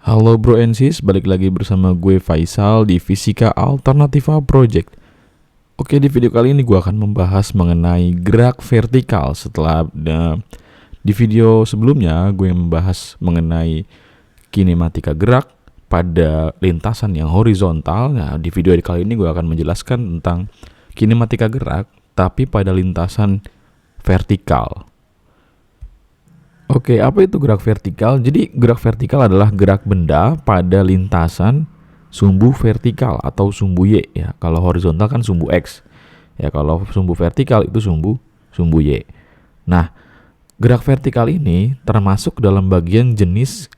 Halo bro and sis, balik lagi bersama gue Faisal di Fisika Alternativa Project. Oke, di video kali ini gue akan membahas mengenai gerak vertikal. Setelah di video sebelumnya gue membahas mengenai kinematika gerak pada lintasan yang horizontal. Nah, di video kali ini gue akan menjelaskan tentang kinematika gerak tapi pada lintasan vertikal. Oke, apa itu gerak vertikal? Jadi gerak vertikal adalah gerak benda pada lintasan sumbu vertikal atau sumbu Y ya. Kalau horizontal kan sumbu X. Ya, kalau sumbu vertikal itu sumbu Y. Nah, gerak vertikal ini termasuk dalam bagian jenis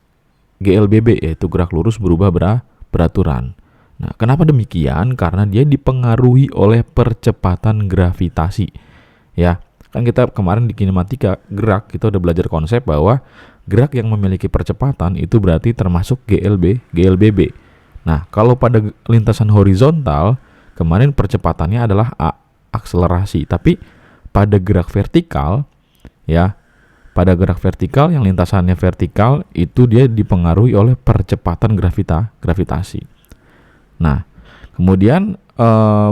GLBB, yaitu gerak lurus berubah beraturan. Nah, kenapa demikian? Karena dia dipengaruhi oleh percepatan gravitasi. Ya. Kan kita kemarin di kinematika gerak kita udah belajar konsep bahwa gerak yang memiliki percepatan itu berarti termasuk GLBB. Nah, kalau pada lintasan horizontal kemarin percepatannya adalah akselerasi, tapi pada gerak vertikal ya, pada gerak vertikal yang lintasannya vertikal itu dia dipengaruhi oleh percepatan gravitasi. Nah, kemudian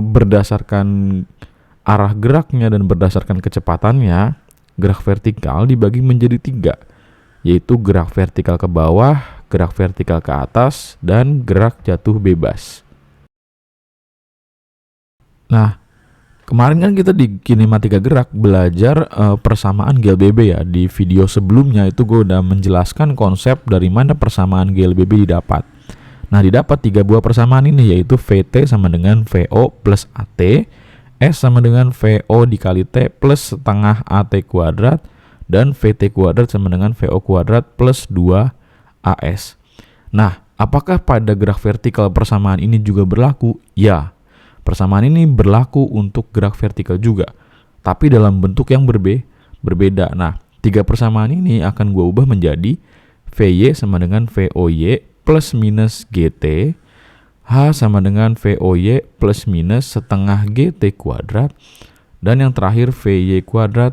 berdasarkan arah geraknya dan berdasarkan kecepatannya, gerak vertikal dibagi menjadi 3, yaitu gerak vertikal ke bawah, gerak vertikal ke atas, dan gerak jatuh bebas. Nah, kemarin kan kita di kinematika gerak belajar persamaan GLBB ya. Di video sebelumnya itu gue udah menjelaskan konsep dari mana persamaan GLBB didapat. Nah, didapat 3 buah persamaan ini, yaitu VT sama dengan VO plus AT, S sama dengan VO dikali T plus setengah AT kuadrat, dan VT kuadrat sama dengan VO kuadrat plus 2 AS. Nah, apakah pada gerak vertikal persamaan ini juga berlaku? Ya, persamaan ini berlaku untuk gerak vertikal juga, tapi dalam bentuk yang berbeda. Nah, 3 persamaan ini akan gue ubah menjadi VY sama dengan VOY plus minus GT, H sama dengan VOY plus minus setengah GT kuadrat, dan yang terakhir VY kuadrat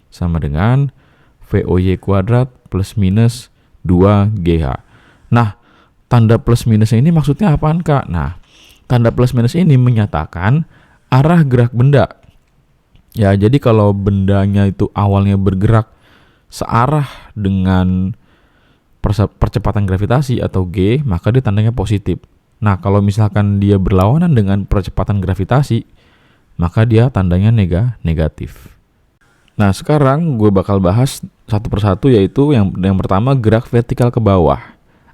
sama dengan VOY kuadrat plus minus 2GH. Nah, tanda plus minus ini maksudnya apaan, Kak? Nah, tanda plus minus ini menyatakan arah gerak benda. Ya, jadi kalau bendanya itu awalnya bergerak searah dengan percepatan gravitasi atau G, maka dia tandanya positif. Nah, kalau misalkan dia berlawanan dengan percepatan gravitasi, maka dia tandanya negatif. Nah, sekarang gue bakal bahas satu persatu, yaitu yang pertama gerak vertikal ke bawah.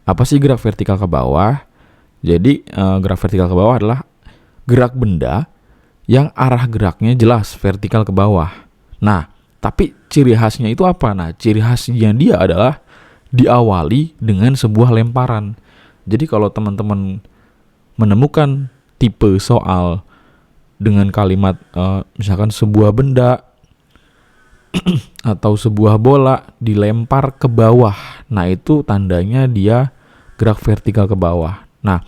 Apa sih gerak vertikal ke bawah? Jadi gerak vertikal ke bawah adalah gerak benda yang arah geraknya jelas vertikal ke bawah. Nah, tapi ciri khasnya itu apa? Nah, ciri khasnya dia adalah diawali dengan sebuah lemparan. Jadi kalau teman-teman menemukan tipe soal dengan kalimat misalkan sebuah benda atau sebuah bola dilempar ke bawah, nah itu tandanya dia gerak vertikal ke bawah. Nah,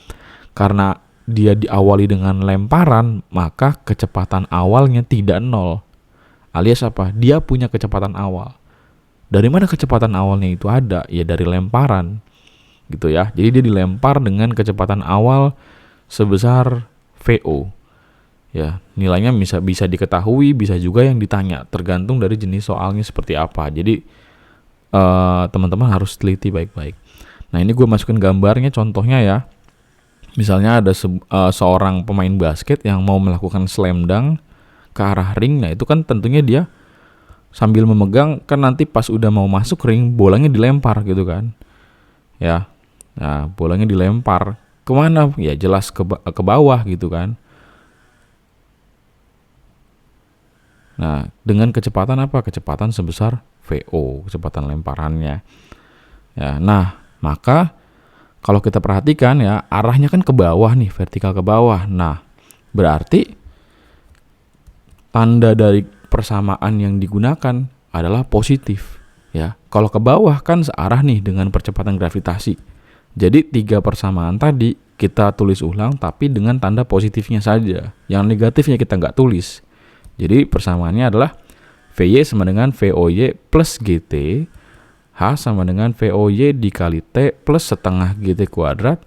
karena dia diawali dengan lemparan, maka kecepatan awalnya tidak 0. Alias apa? Dia punya kecepatan awal. Dari mana kecepatan awalnya itu ada? Ya dari lemparan. Gitu ya. Jadi dia dilempar dengan kecepatan awal sebesar VO. Ya, nilainya bisa diketahui, bisa juga yang ditanya, tergantung dari jenis soalnya seperti apa. Jadi teman-teman harus teliti baik-baik. Nah, ini gue masukin gambarnya, contohnya ya. Misalnya ada seorang pemain basket yang mau melakukan slam dunk ke arah ring. Nah, itu kan tentunya dia sambil memegang, kan nanti pas udah mau masuk ring, bolanya dilempar gitu kan. Ya. Nah, bolanya dilempar kemana? Ya jelas ke bawah gitu kan. Nah, dengan kecepatan apa? Kecepatan sebesar VO, kecepatan lemparannya. Ya, nah, maka kalau kita perhatikan ya, arahnya kan ke bawah nih, vertikal ke bawah. Nah, berarti tanda dari persamaan yang digunakan adalah positif. Ya, kalau ke bawah kan searah nih dengan percepatan gravitasi. Jadi 3 persamaan tadi kita tulis ulang tapi dengan tanda positifnya saja. Yang negatifnya kita nggak tulis. Jadi persamaannya adalah VY sama dengan VOY plus GT H sama dengan VOY dikali T plus setengah GT kuadrat.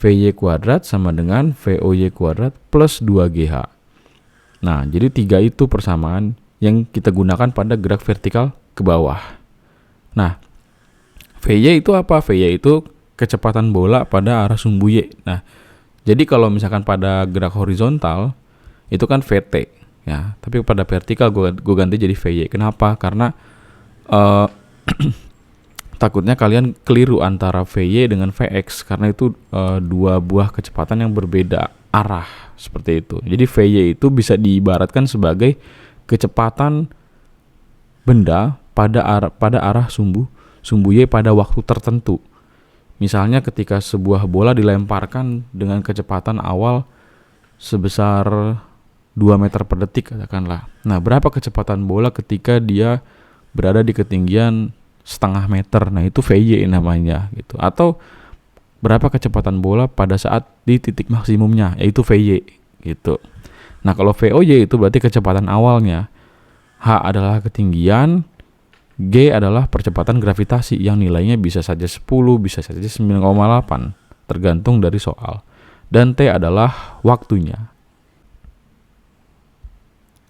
VY kuadrat sama dengan VOY kuadrat plus 2GH. Nah, jadi 3 itu persamaan yang kita gunakan pada gerak vertikal ke bawah. Nah, VY itu apa? VY itu kecepatan bola pada arah sumbu Y. Nah, jadi kalau misalkan pada gerak horizontal itu kan VT ya, tapi pada vertikal gue ganti jadi VY. Kenapa? Karena takutnya kalian keliru antara VY dengan VX karena itu dua buah kecepatan yang berbeda arah seperti itu. Jadi VY itu bisa diibaratkan sebagai kecepatan benda pada arah sumbu Y pada waktu tertentu. Misalnya ketika sebuah bola dilemparkan dengan kecepatan awal sebesar 2 meter per detik katakanlah. Nah, berapa kecepatan bola ketika dia berada di ketinggian setengah meter? Nah, itu VY namanya gitu. Atau berapa kecepatan bola pada saat di titik maksimumnya, yaitu VY gitu. Nah, kalau VOY itu berarti kecepatan awalnya. H adalah ketinggian, G adalah percepatan gravitasi yang nilainya bisa saja 10, bisa saja 9,8 tergantung dari soal. Dan T adalah waktunya.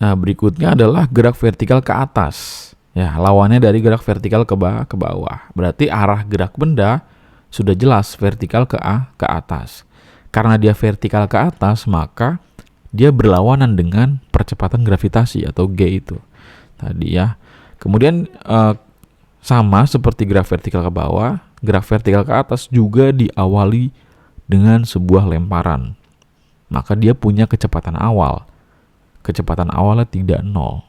Nah, berikutnya adalah gerak vertikal ke atas. Ya, lawannya dari gerak vertikal ke bawah. Berarti arah gerak benda sudah jelas vertikal ke atas. Karena dia vertikal ke atas, maka dia berlawanan dengan percepatan gravitasi atau G itu tadi ya. Kemudian sama seperti gerak vertikal ke bawah, gerak vertikal ke atas juga diawali dengan sebuah lemparan. Maka dia punya kecepatan awal. Kecepatan awalnya tidak 0.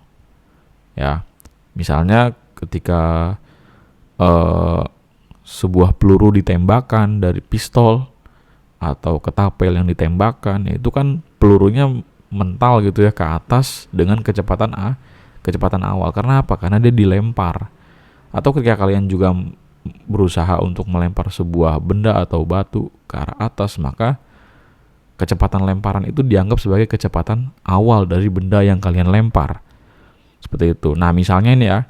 Ya. Misalnya ketika sebuah peluru ditembakkan dari pistol atau ketapel yang ditembakkan, itu kan pelurunya mental gitu ya ke atas dengan kecepatan awal. Karena apa? Karena dia dilempar. Atau ketika kalian juga berusaha untuk melempar sebuah benda atau batu ke arah atas, maka kecepatan lemparan itu dianggap sebagai kecepatan awal dari benda yang kalian lempar. Seperti itu. Nah, misalnya ini ya,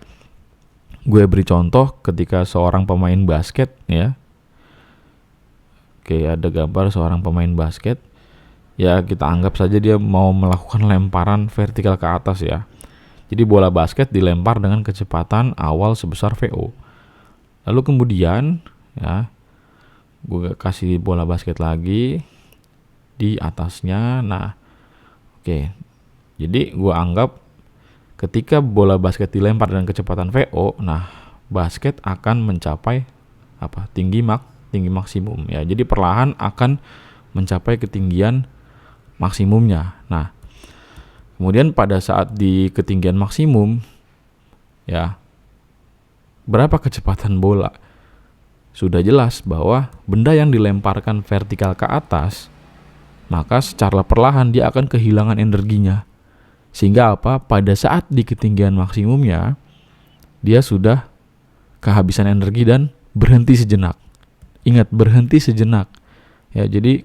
gue beri contoh ketika seorang pemain basket ya. Oke, ada gambar seorang pemain basket. Ya, kita anggap saja dia mau melakukan lemparan vertikal ke atas ya. Jadi bola basket dilempar dengan kecepatan awal sebesar VO. Lalu kemudian ya, gue kasih bola basket lagi di atasnya. Nah, oke. Jadi gue anggap ketika bola basket dilempar dengan kecepatan VO, nah basket akan mencapai tinggi maksimum ya. Jadi perlahan akan mencapai ketinggian maksimumnya. Nah, kemudian pada saat di ketinggian maksimum ya, berapa kecepatan bola? Sudah jelas bahwa benda yang dilemparkan vertikal ke atas, maka secara perlahan dia akan kehilangan energinya. Sehingga pada saat di ketinggian maksimumnya dia sudah kehabisan energi dan berhenti sejenak. Ingat, berhenti sejenak. Ya, jadi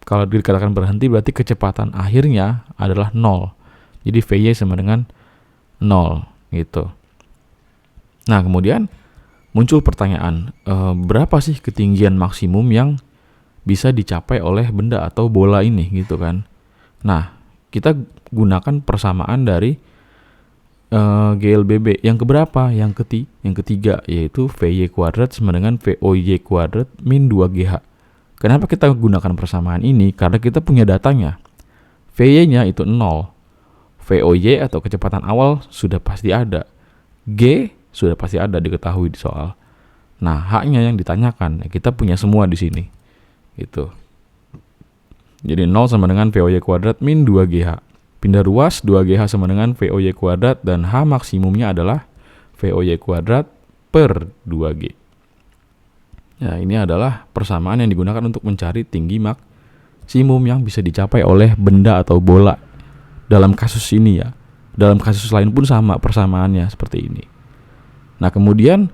kalau dikatakan berhenti berarti kecepatan akhirnya adalah 0. Jadi VY sama dengan 0 gitu. Nah, kemudian muncul pertanyaan, berapa sih ketinggian maksimum yang bisa dicapai oleh benda atau bola ini gitu kan. Nah, kita gunakan persamaan dari GLBB yang keberapa? Yang ketiga, yaitu VY kuadrat sama dengan VOY kuadrat min 2GH. Kenapa kita gunakan persamaan ini? Karena kita punya datanya. VY-nya itu 0. VOY atau kecepatan awal sudah pasti ada. G sudah pasti ada, diketahui di soal. Nah, H-nya yang ditanyakan. Kita punya semua di sini. Gitu. Jadi 0 sama dengan VOY kuadrat min 2GH. Pindah ruas, 2GH sama dengan VOY kuadrat dan H maksimumnya adalah VOY kuadrat per 2G. Ya, ini adalah persamaan yang digunakan untuk mencari tinggi maksimum yang bisa dicapai oleh benda atau bola. Dalam kasus ini ya. Dalam kasus lain pun sama persamaannya seperti ini. Nah, kemudian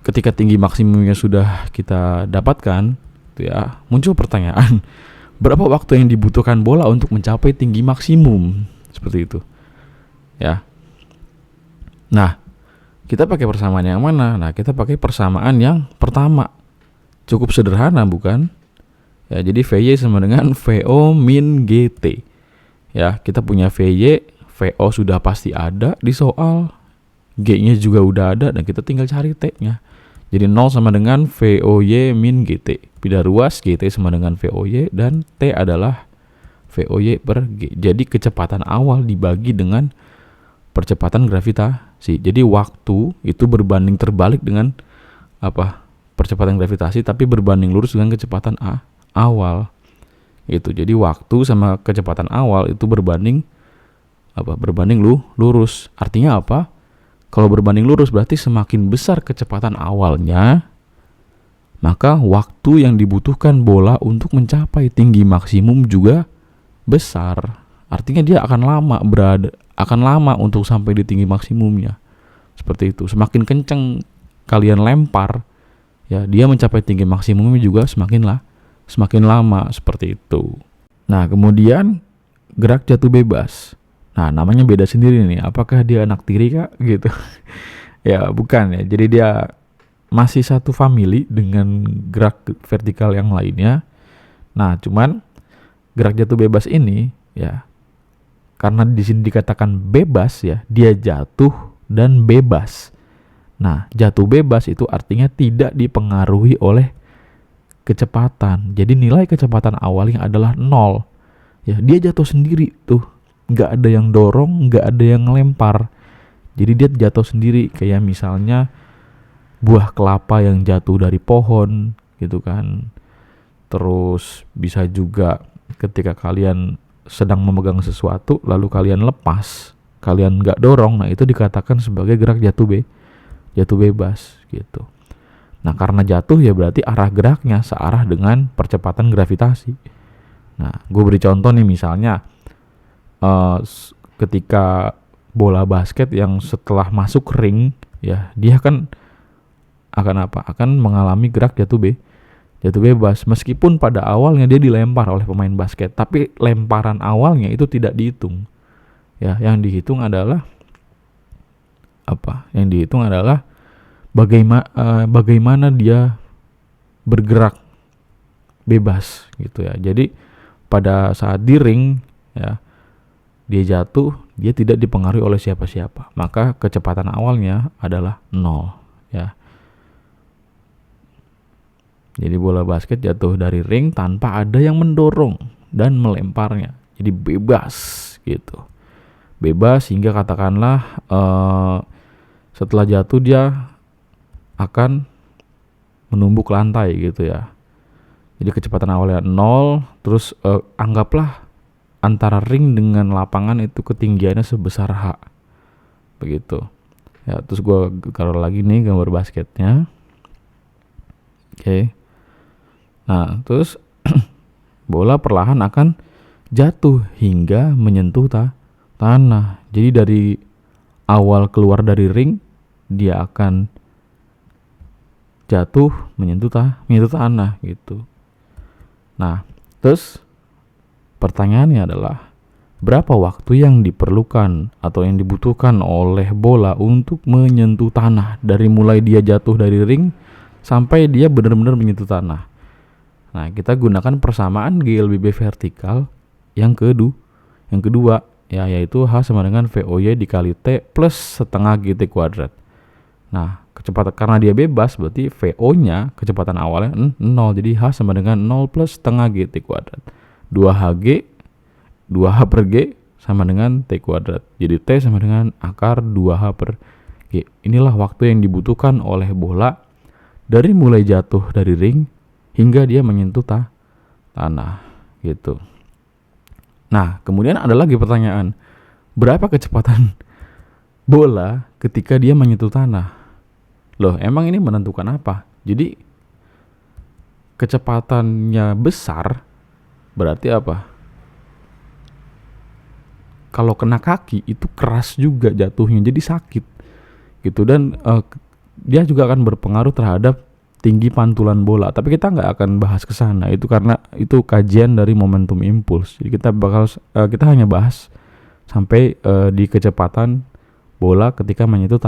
ketika tinggi maksimumnya sudah kita dapatkan, ya, muncul pertanyaan, berapa waktu yang dibutuhkan bola untuk mencapai tinggi maksimum? Seperti itu. Ya. Nah, Kita pakai persamaan yang mana? Nah, kita pakai persamaan yang pertama. Cukup sederhana, bukan? Ya, jadi VY sama dengan VO min GT. Ya, kita punya VY, VO sudah pasti ada di soal. G-nya juga udah ada dan kita tinggal cari T-nya. Jadi 0 sama dengan VOY min GT. Pindah ruas, GT sama dengan VOY dan T adalah VOY per G. Jadi kecepatan awal dibagi dengan percepatan gravitasi. Jadi waktu itu berbanding terbalik dengan percepatan gravitasi, tapi berbanding lurus dengan kecepatan awal. Itu. Jadi waktu sama kecepatan awal itu berbanding lurus. Artinya apa? Kalau berbanding lurus berarti semakin besar kecepatan awalnya, maka waktu yang dibutuhkan bola untuk mencapai tinggi maksimum juga besar. Artinya dia akan lama untuk sampai di tinggi maksimumnya. Seperti itu. Semakin kenceng kalian lempar, ya, dia mencapai tinggi maksimumnya juga semakin lama, seperti itu. Nah, kemudian gerak jatuh bebas. Nah, namanya beda sendiri nih. Apakah dia anak tiri kah gitu? Ya, bukan ya. Jadi dia masih satu family dengan gerak vertikal yang lainnya. Nah, cuman gerak jatuh bebas ini ya, karena di sini dikatakan bebas ya, dia jatuh dan bebas. Nah, jatuh bebas itu artinya tidak dipengaruhi oleh kecepatan. Jadi nilai kecepatan awalnya adalah 0. Ya, dia jatuh sendiri tuh. Nggak ada yang dorong, nggak ada yang ngelempar. Jadi dia jatuh sendiri, kayak misalnya buah kelapa yang jatuh dari pohon gitu kan. Terus bisa juga ketika kalian sedang memegang sesuatu lalu kalian lepas, kalian nggak dorong, nah itu dikatakan sebagai gerak jatuh bebas gitu. Nah, karena jatuh ya berarti arah geraknya searah dengan percepatan gravitasi. Nah, gue beri contoh nih, misalnya ketika bola basket yang setelah masuk ring ya, dia akan mengalami gerak jatuh bebas, meskipun pada awalnya dia dilempar oleh pemain basket, tapi lemparan awalnya itu tidak dihitung. Ya, yang dihitung adalah bagaimana dia bergerak bebas gitu ya. Jadi pada saat di ring ya, dia jatuh, dia tidak dipengaruhi oleh siapa-siapa, maka kecepatan awalnya adalah 0 ya. Jadi bola basket jatuh dari ring tanpa ada yang mendorong dan melemparnya. Jadi bebas gitu. Bebas hingga katakanlah setelah jatuh dia akan menumbuk lantai gitu ya. Jadi kecepatan awalnya 0, terus anggaplah antara ring dengan lapangan itu ketinggiannya sebesar H. Begitu. Ya, terus gue taruh lagi nih gambar basketnya. Oke. Nah, terus bola perlahan akan jatuh hingga menyentuh tanah. Jadi dari awal keluar dari ring, dia akan jatuh menyentuh tanah gitu. Nah, terus pertanyaannya adalah berapa waktu yang diperlukan atau yang dibutuhkan oleh bola untuk menyentuh tanah dari mulai dia jatuh dari ring sampai dia benar-benar menyentuh tanah. Nah, kita gunakan persamaan GLBB vertikal yang kedua ya, yaitu H sama dengan VOY dikali T plus setengah GT kuadrat. Nah, kecepatan karena dia bebas berarti VO-nya kecepatan awalnya 0, jadi H sama dengan 0 plus setengah GT kuadrat. 2H per G sama dengan T kuadrat. Jadi T sama dengan akar 2H per G. Inilah waktu yang dibutuhkan oleh bola dari mulai jatuh dari ring hingga dia menyentuh tanah gitu. Nah, kemudian ada lagi pertanyaan, berapa kecepatan bola ketika dia menyentuh tanah? Loh, emang ini menentukan apa? Jadi kecepatannya besar berarti apa? Kalau kena kaki itu keras juga jatuhnya, jadi sakit gitu. Dan dia juga akan berpengaruh terhadap tinggi pantulan bola, tapi kita nggak akan bahas ke sana, itu karena itu kajian dari momentum impuls. Jadi kita hanya bahas sampai di kecepatan bola ketika menyentuh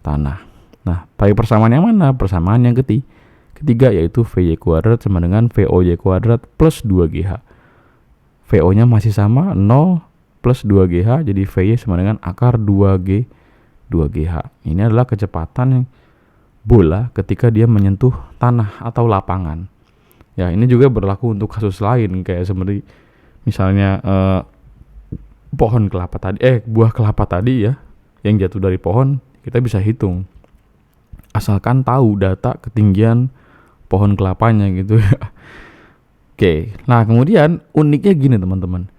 tanah. Nah, pakai persamaan yang mana? Persamaan yang ketiga yaitu VY kuadrat sama dengan VOY kuadrat plus 2GH. VO-nya masih sama 0 plus 2GH, jadi VY sama dengan akar 2GH. Ini adalah kecepatan bola ketika dia menyentuh tanah atau lapangan. Ya, ini juga berlaku untuk kasus lain kayak seperti misalnya buah kelapa tadi ya, yang jatuh dari pohon, kita bisa hitung. Asalkan tahu data ketinggian pohon kelapanya gitu ya. Oke, nah kemudian uniknya gini teman-teman.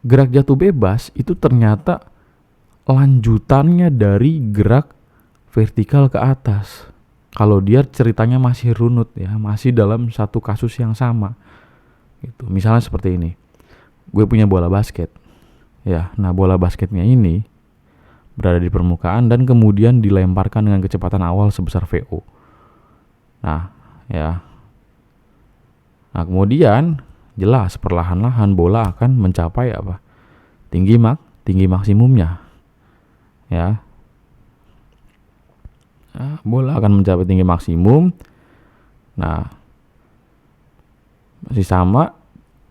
Gerak jatuh bebas itu ternyata lanjutannya dari gerak vertikal ke atas. Kalau dia ceritanya masih runut ya, masih dalam satu kasus yang sama. Gitu. Misalnya seperti ini. Gue punya bola basket. Ya, nah bola basketnya ini berada di permukaan dan kemudian dilemparkan dengan kecepatan awal sebesar VO. Nah, ya. Nah, kemudian jelas perlahan-lahan bola akan mencapai apa? Tinggi maksimumnya. Ya. Nah, bola akan mencapai tinggi maksimum. Nah, masih sama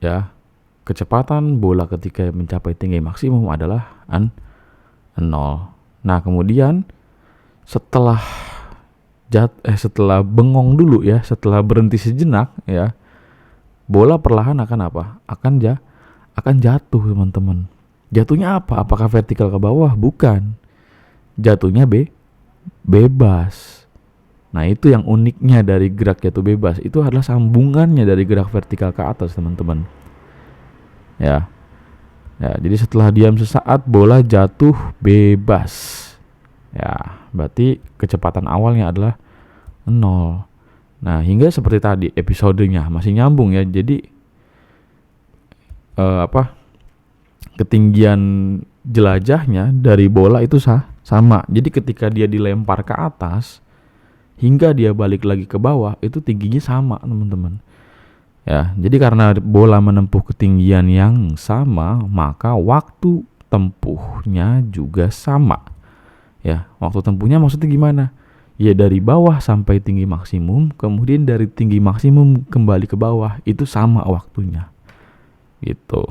ya. Kecepatan bola ketika mencapai tinggi maksimum adalah 0. Nah, kemudian setelah bengong dulu ya, setelah berhenti sejenak ya, bola perlahan akan apa? Akan jatuh, teman-teman. Jatuhnya apa? Apakah vertikal ke bawah? Bukan. Jatuhnya bebas. Nah, itu yang uniknya dari gerak jatuh bebas. Itu adalah sambungannya dari gerak vertikal ke atas, teman-teman. Ya. Ya, jadi setelah diam sesaat bola jatuh bebas. Ya, berarti kecepatan awalnya adalah 0. Nah, hingga seperti tadi episodenya masih nyambung ya. Jadi ketinggian jelajahnya dari bola itu sama. Jadi ketika dia dilempar ke atas hingga dia balik lagi ke bawah, itu tingginya sama, teman-teman. Ya, jadi karena bola menempuh ketinggian yang sama, maka waktu tempuhnya juga sama. Ya, waktu tempuhnya maksudnya gimana? Ya, dari bawah sampai tinggi maksimum, kemudian dari tinggi maksimum kembali ke bawah, itu sama waktunya. Gitu.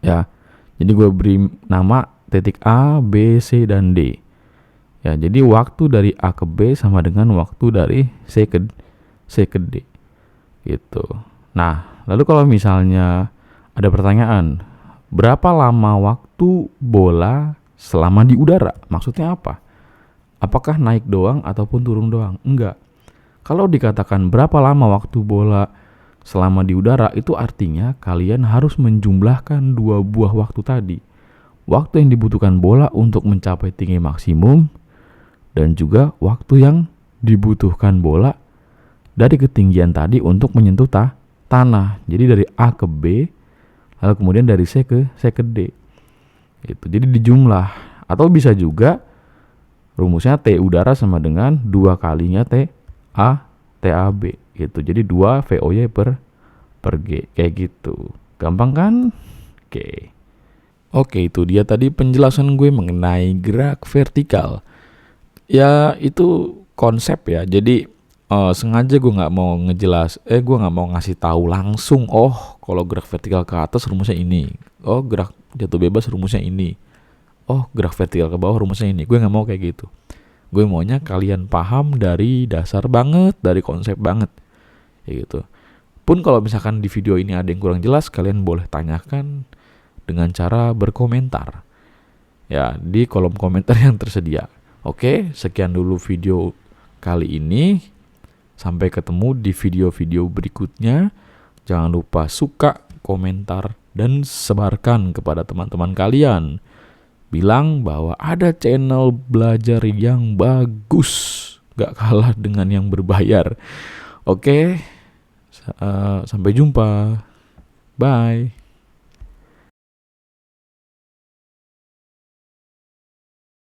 Ya, jadi gue beri nama titik A, B, C, dan D. Ya, jadi waktu dari A ke B sama dengan waktu dari C ke D. Gitu. Nah, lalu kalau misalnya ada pertanyaan, berapa lama waktu bola selama di udara? Maksudnya apa? Apakah naik doang ataupun turun doang? Enggak. Kalau dikatakan berapa lama waktu bola selama di udara, itu artinya kalian harus menjumlahkan dua buah waktu tadi. Waktu yang dibutuhkan bola untuk mencapai tinggi maksimum dan juga waktu yang dibutuhkan bola dari ketinggian tadi untuk menyentuh tanah. Jadi dari A ke B, lalu kemudian dari C ke D. Itu. Jadi dijumlah. Atau bisa juga rumusnya T udara sama dengan 2 kalinya TAB gitu. Jadi 2 VOY per G kayak gitu. Gampang kan? Oke, itu dia tadi penjelasan gue mengenai gerak vertikal. Ya, itu konsep ya. Jadi sengaja gue nggak mau gue nggak mau ngasih tahu langsung. Oh, kalau gerak vertikal ke atas rumusnya ini. Oh, gerak jatuh bebas rumusnya ini. Oh, gerak vertikal ke bawah rumusnya ini. Gue nggak mau kayak gitu. Gue maunya kalian paham dari dasar banget, dari konsep banget, kayak gitu. Pun kalau misalkan di video ini ada yang kurang jelas, kalian boleh tanyakan dengan cara berkomentar ya di kolom komentar yang tersedia. Oke, sekian dulu video kali ini. Sampai ketemu di video-video berikutnya. Jangan lupa suka, komentar, dan sebarkan kepada teman-teman kalian. Bilang bahwa ada channel belajar yang bagus, gak kalah dengan yang berbayar. Oke, sampai jumpa. Bye.